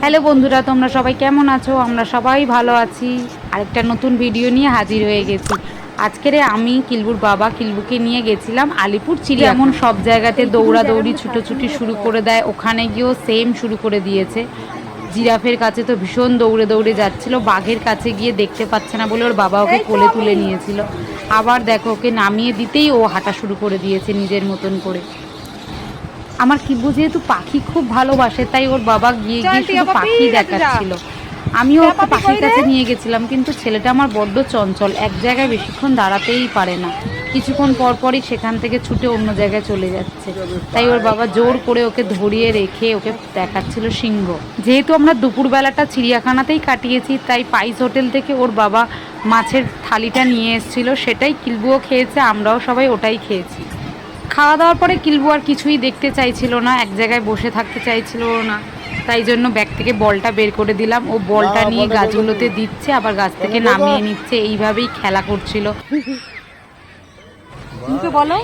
Hello বন্ধুরা, তোমরা সবাই কেমন আছো? আমরা সবাই ভালো আছি। আরেকটা নতুন ভিডিও নিয়ে হাজির হয়ে গেছি। আজকের আমি কিলবুর বাবা কিলবুকে নিয়ে গেছিলাম আলিপুর চিড়িয়াখানা। যেমন সব জায়গাতে দৌড়াদৌড়ি ছুটোছুটি শুরু করে দেয়, ওখানে গিয়েও সেম শুরু করে দিয়েছে। জিরাফের কাছে তো ভীষণ দৌড়ে দৌড়ে যাচ্ছিল, বাঘের কাছে গিয়ে দেখতে পাচ্ছে না বলে ওর বাবা ওকে কোলে তুলে নিয়েছিল। আবার দেখো, ওকে নামিয়ে দিতেই ও হাঁটা শুরু করে দিয়েছে নিজের মতন করে। আমার কিব্বু যেহেতু পাখি খুব ভালোবাসে, তাই ওর বাবা গিয়ে গিয়ে শুধু পাখি দেখাচ্ছিল। আমিও ওকে পাখির কাছে নিয়ে গেছিলাম, কিন্তু ছেলেটা আমার বড্ড চঞ্চল, এক জায়গায় বেশিক্ষণ দাঁড়াতেই পারে না। কিছুক্ষণ পরপরই সেখান থেকে ছুটে অন্য জায়গায় চলে যাচ্ছে। তাই ওর বাবা জোর করে ওকে ধরিয়ে রেখে ওকে দেখাচ্ছিল সিংহ। যেহেতু আমরা দুপুরবেলাটা চিড়িয়াখানাতেই কাটিয়েছি, তাই পাইস হোটেল থেকে ওর বাবা মাছের থালিটা নিয়ে এসেছিল, সেটাই কিলবুও খেয়েছে, আমরাও সবাই ওটাই খেয়েছি। খাওয়া দাওয়ার পরে কিলবু আর কিছুই দেখতে চাইছিল না, এক জায়গায় বসে থাকতে চাইছিল না। তাই জন্য ব্যাগ থেকে বলটা বের করে দিলাম, ও বলটা নিয়ে গাছগুলোতে দিচ্ছে, আবার গাছ থেকে নামিয়ে নিচ্ছে, এইভাবেই খেলা করছিল। বলো